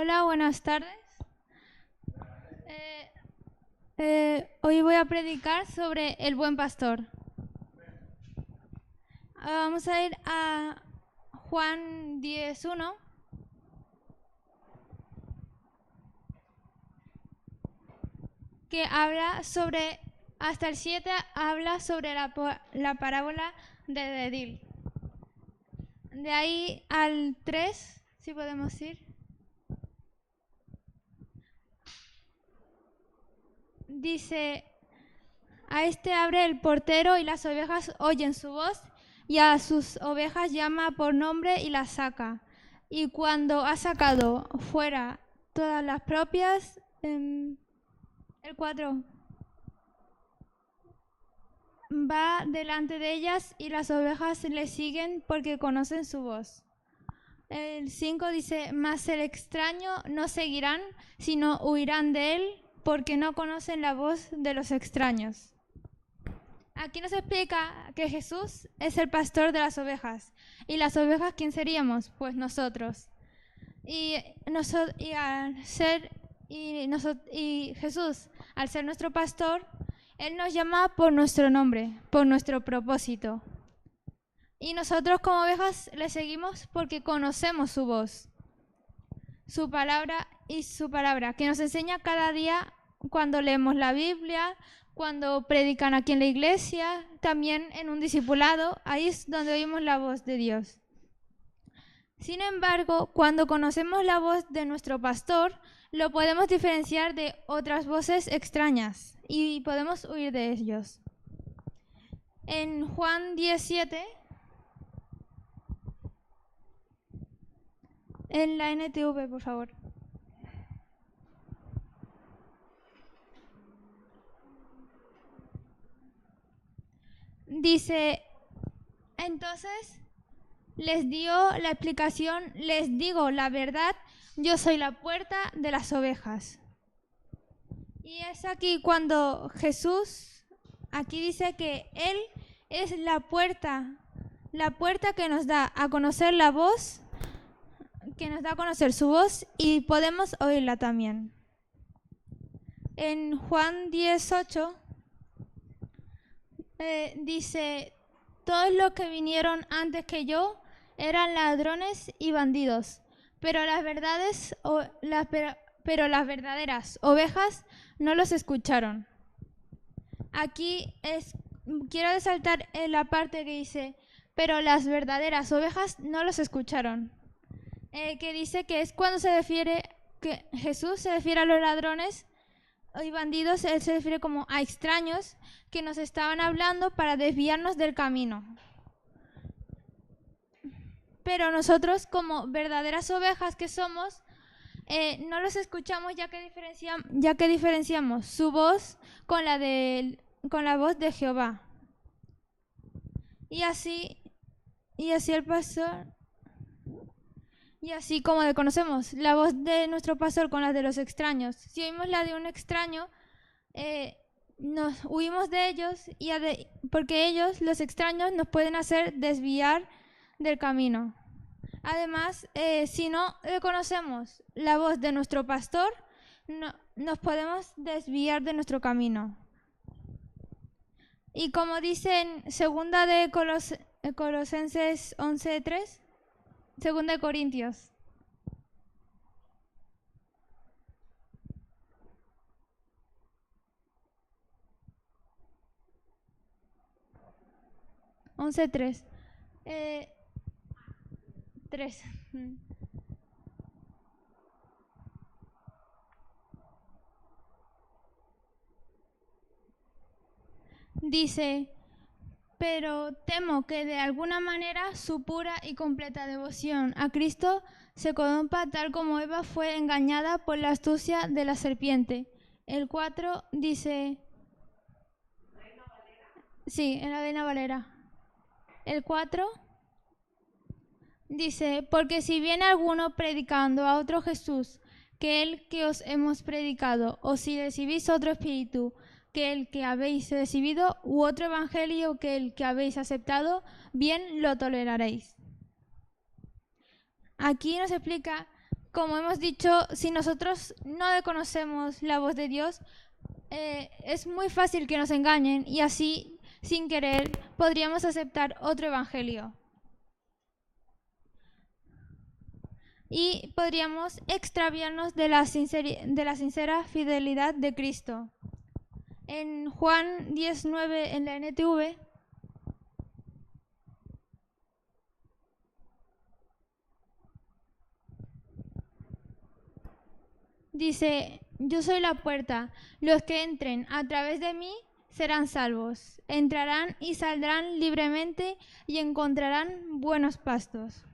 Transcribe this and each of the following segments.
Hola, buenas tardes. Hoy voy a predicar sobre el buen pastor. Vamos a ir a Juan 10:1. Que habla sobre, hasta el 7 habla sobre la parábola de Dedil. De ahí al 3, si podemos ir. Dice, a este abre el portero y las ovejas oyen su voz y a sus ovejas llama por nombre y las saca. Y cuando ha sacado fuera todas las propias, el 4, va delante de ellas y las ovejas le siguen porque conocen su voz. El 5 dice, mas el extraño no seguirán, sino huirán de él porque no conocen la voz de los extraños. Aquí nos explica que Jesús es el pastor de las ovejas. ¿Y las ovejas quién seríamos? Pues nosotros. Y Jesús, al ser nuestro pastor, Él nos llama por nuestro nombre, por nuestro propósito. Y nosotros como ovejas le seguimos porque conocemos su voz, su palabra, que nos enseña cada día cuando leemos la Biblia, cuando predican aquí en la iglesia, también en un discipulado. Ahí es donde oímos la voz de Dios. Sin embargo, cuando conocemos la voz de nuestro pastor, lo podemos diferenciar de otras voces extrañas y podemos huir de ellos. En Juan 17, en la NTV, por favor. Dice, entonces les dio la explicación, les digo la verdad, yo soy la puerta de las ovejas. Y es aquí cuando Jesús, aquí dice que Él es la puerta que nos da a conocer la voz, que nos da a conocer su voz y podemos oírla también. En Juan 10:8 dice, todos los que vinieron antes que yo eran ladrones y bandidos, pero las verdaderas ovejas no los escucharon. Aquí quiero resaltar en la parte que dice, pero las verdaderas ovejas no los escucharon. Que dice que es cuando que Jesús se refiere a los ladrones y bandidos, Él se refiere como a extraños que nos estaban hablando para desviarnos del camino. Pero nosotros, como verdaderas ovejas que somos, no los escuchamos ya que diferenciamos su voz con la voz de Jehová. Y así el pastor, y así como conocemos la voz de nuestro pastor con la de los extraños. Si oímos la de un extraño, nos huimos de ellos porque ellos, los extraños, nos pueden hacer desviar del camino. Además, si no conocemos la voz de nuestro pastor, nos podemos desviar de nuestro camino. Y como dice en segunda de Colosenses 11:3, segunda de Corintios. Tres. Dice, pero temo que de alguna manera su pura y completa devoción a Cristo se corrompa tal como Eva fue engañada por la astucia de la serpiente. El 4 dice... Sí, en la Reina Valera. El 4 dice, porque si viene alguno predicando a otro Jesús que el que os hemos predicado, o si recibís otro espíritu que el que habéis recibido, u otro evangelio que el que habéis aceptado, bien lo toleraréis. Aquí nos explica como hemos dicho, si nosotros no conocemos la voz de Dios, es muy fácil que nos engañen y así, sin querer, podríamos aceptar otro evangelio. Y podríamos extraviarnos de la sincera fidelidad de Cristo. En Juan 19 en la NTV dice: yo soy la puerta, los que entren a través de mí serán salvos, entrarán y saldrán libremente y encontrarán buenos pastos.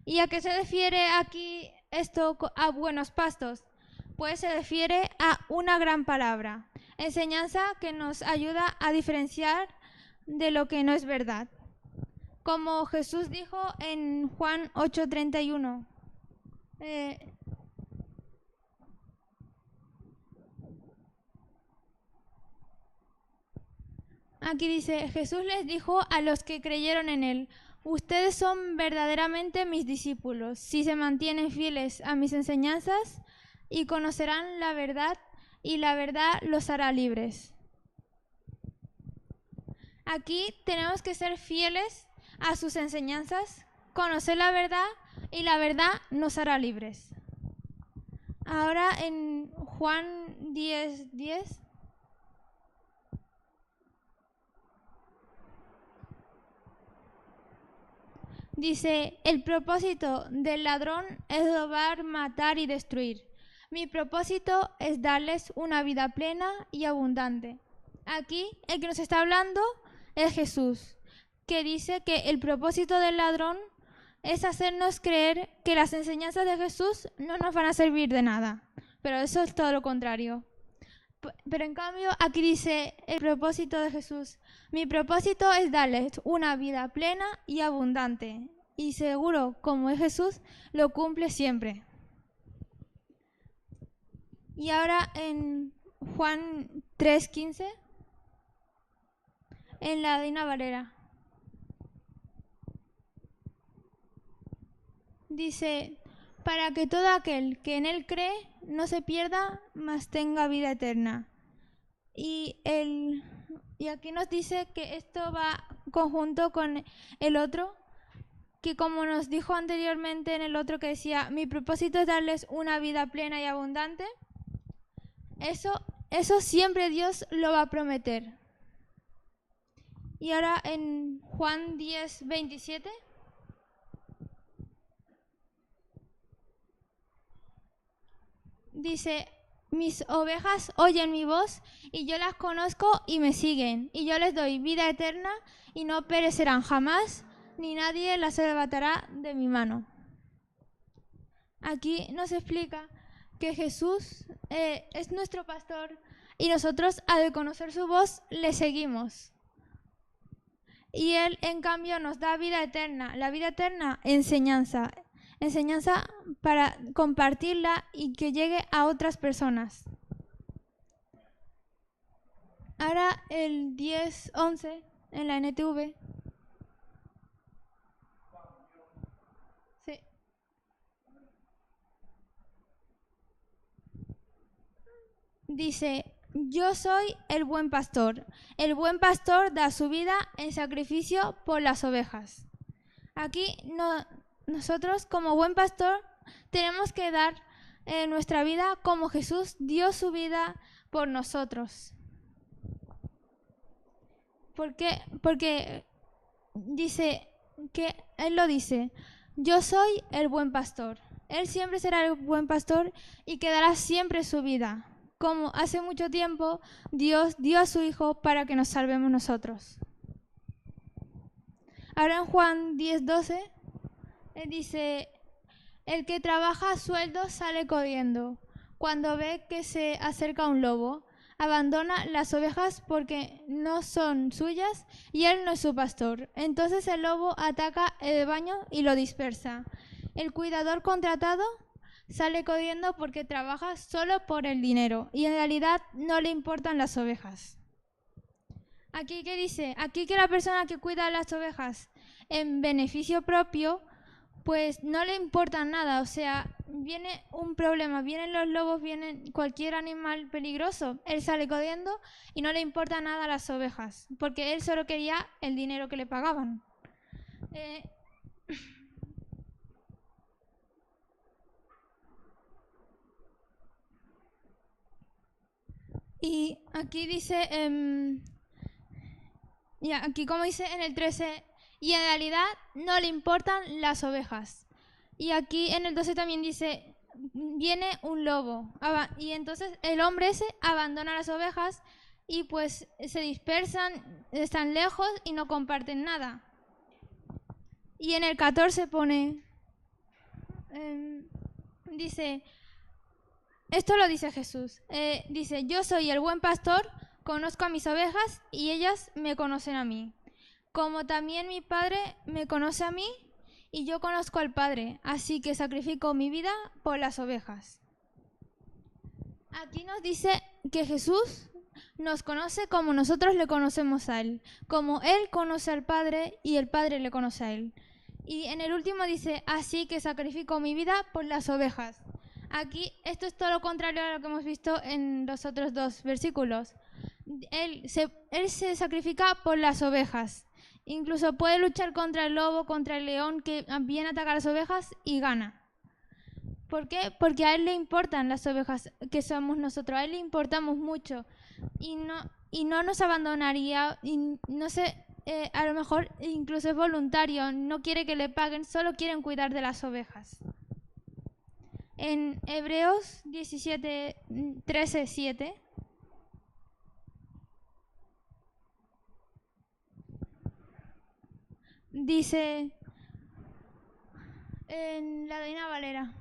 ¿Y a qué se refiere aquí esto, a buenos pastos? Pues se refiere a una gran palabra, enseñanza que nos ayuda a diferenciar de lo que no es verdad. Como Jesús dijo en Juan 8:31, aquí dice: Jesús les dijo a los que creyeron en él: ustedes son verdaderamente mis discípulos, si se mantienen fieles a mis enseñanzas, y conocerán la verdad, y la verdad los hará libres. Aquí tenemos que ser fieles a sus enseñanzas, conocer la verdad, y la verdad nos hará libres. Ahora en Juan 10:10 dice: el propósito del ladrón es robar, matar y destruir. Mi propósito es darles una vida plena y abundante. Aquí el que nos está hablando es Jesús, que dice que el propósito del ladrón es hacernos creer que las enseñanzas de Jesús no nos van a servir de nada, pero eso es todo lo contrario. Pero en cambio aquí dice el propósito de Jesús: mi propósito es darles una vida plena y abundante. Y seguro, como es Jesús, lo cumple siempre. Y ahora en Juan 3:15, en la Reina Valera, dice: para que todo aquel que en él cree no se pierda, mas tenga vida eterna. Y aquí nos dice que esto va conjunto con el otro, que como nos dijo anteriormente en el otro que decía: mi propósito es darles una vida plena y abundante. Eso siempre Dios lo va a prometer. Y ahora en Juan 10:27 dice: mis ovejas oyen mi voz y yo las conozco y me siguen, y yo les doy vida eterna y no perecerán jamás, ni nadie las arrebatará de mi mano. Aquí nos explica que Jesús es nuestro pastor y nosotros, al conocer su voz, le seguimos. Y Él, en cambio, nos da vida eterna. La vida eterna, enseñanza para compartirla y que llegue a otras personas. Ahora el 10:11 en la NTV. Sí. Dice: yo soy el buen pastor. El buen pastor da su vida en sacrificio por las ovejas. Aquí nosotros, como buen pastor, tenemos que dar nuestra vida como Jesús dio su vida por nosotros. ¿Por qué? Porque dice que Él lo dice: yo soy el buen pastor. Él siempre será el buen pastor y quedará siempre su vida. Como hace mucho tiempo Dios dio a su Hijo para que nos salvemos nosotros. Ahora en Juan 10:12 dice: el que trabaja a sueldo sale corriendo. Cuando ve que se acerca un lobo, abandona las ovejas porque no son suyas y él no es su pastor. Entonces el lobo ataca el rebaño y lo dispersa. El cuidador contratado sale corriendo porque trabaja solo por el dinero y en realidad no le importan las ovejas. Aquí, ¿qué dice? Aquí que la persona que cuida las ovejas en beneficio propio, pues no le importa nada. O sea, viene un problema, vienen los lobos, vienen cualquier animal peligroso, él sale corriendo y no le importa nada a las ovejas, porque él solo quería el dinero que le pagaban. Y aquí dice, aquí como dice en el 13, y en realidad no le importan las ovejas. Y aquí en el 12 también dice, viene un lobo. Y entonces el hombre ese abandona las ovejas y pues se dispersan, están lejos y no comparten nada. Y en el 14 pone, dice, esto lo dice Jesús, dice, yo soy el buen pastor, conozco a mis ovejas y ellas me conocen a mí. Como también mi Padre me conoce a mí y yo conozco al Padre, así que sacrifico mi vida por las ovejas. Aquí nos dice que Jesús nos conoce como nosotros le conocemos a Él, como Él conoce al Padre y el Padre le conoce a Él. Y en el último dice, así que sacrifico mi vida por las ovejas. Aquí esto es todo lo contrario a lo que hemos visto en los otros dos versículos. Él se sacrifica por las ovejas. Incluso puede luchar contra el lobo, contra el león que viene a atacar a las ovejas y gana. ¿Por qué? Porque a Él le importan las ovejas que somos nosotros. A Él le importamos mucho y no nos abandonaría. Y no sé, a lo mejor incluso es voluntario, no quiere que le paguen, solo quieren cuidar de las ovejas. En Hebreos 13:7 dice, en la Reina Valera,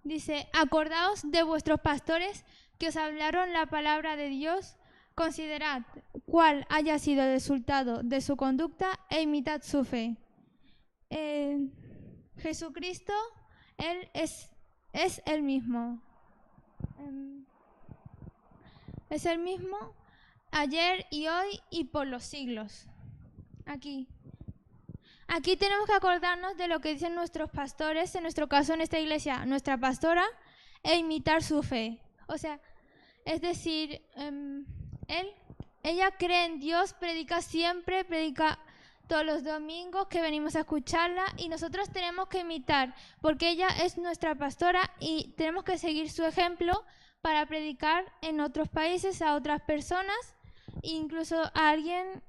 dice, acordaos de vuestros pastores que os hablaron la palabra de Dios, considerad cuál haya sido el resultado de su conducta e imitad su fe. Jesucristo, Él es el mismo. Es el mismo ayer y hoy y por los siglos. Aquí tenemos que acordarnos de lo que dicen nuestros pastores, en nuestro caso en esta iglesia, nuestra pastora, e imitar su fe. O sea, es decir, ella cree en Dios, predica siempre, predica todos los domingos que venimos a escucharla y nosotros tenemos que imitar, porque ella es nuestra pastora y tenemos que seguir su ejemplo para predicar en otros países a otras personas, incluso a alguien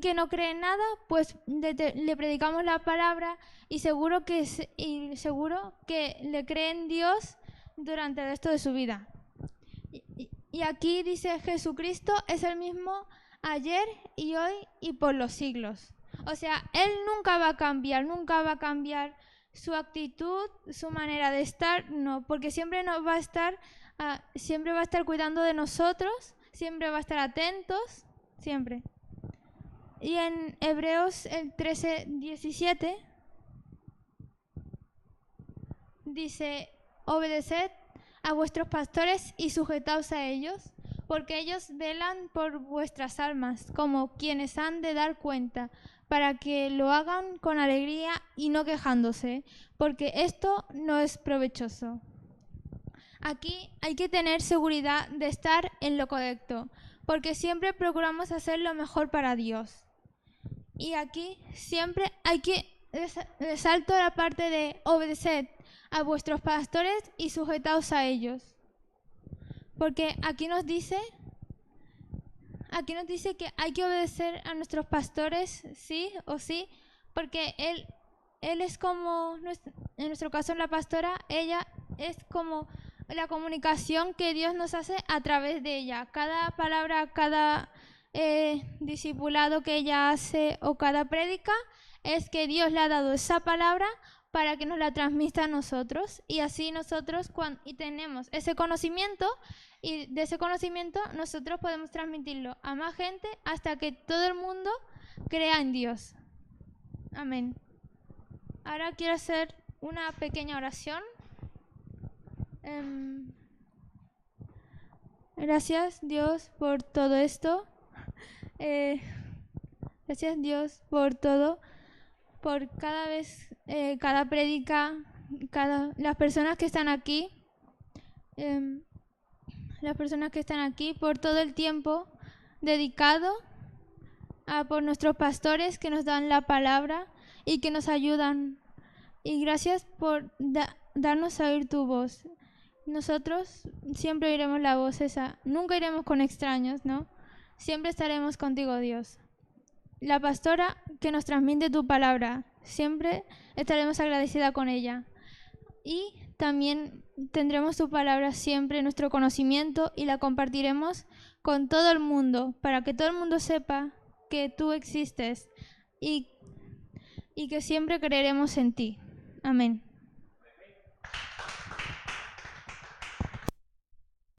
que no cree en nada, pues le predicamos la palabra y seguro que le cree en Dios durante el resto de su vida. Y aquí dice, Jesucristo es el mismo ayer y hoy y por los siglos. O sea, Él nunca va a cambiar su actitud, su manera de estar, no, porque siempre va a estar cuidando de nosotros, siempre va a estar atentos, siempre. Y en Hebreos el 13:17 dice, obedeced a vuestros pastores y sujetaos a ellos, porque ellos velan por vuestras almas, como quienes han de dar cuenta, para que lo hagan con alegría y no quejándose, porque esto no es provechoso. Aquí hay que tener seguridad de estar en lo correcto, porque siempre procuramos hacer lo mejor para Dios. Y aquí siempre hay que resalto la parte de obedecer a vuestros pastores y sujetaos a ellos. Porque aquí nos dice que hay que obedecer a nuestros pastores, sí o sí, porque él es como, en nuestro caso la pastora, ella es como la comunicación que Dios nos hace a través de ella. Cada palabra, cada discipulado que ella hace o cada prédica es que Dios le ha dado esa palabra para que nos la transmita a nosotros y así nosotros y tenemos ese conocimiento y de ese conocimiento nosotros podemos transmitirlo a más gente hasta que todo el mundo crea en Dios. Amén. Ahora quiero hacer una pequeña oración. Gracias Dios por todo esto. Gracias Dios por todo. por cada vez, cada prédica, las personas que están aquí, por todo el tiempo dedicado, por nuestros pastores que nos dan la palabra y que nos ayudan. Y gracias por darnos a oír tu voz. Nosotros siempre oiremos la voz esa. Nunca iremos con extraños, ¿no? Siempre estaremos contigo, Dios. La pastora que nos transmite tu palabra, siempre estaremos agradecida con ella. Y también tendremos tu palabra siempre en nuestro conocimiento y la compartiremos con todo el mundo, para que todo el mundo sepa que tú existes y que siempre creeremos en ti. Amén.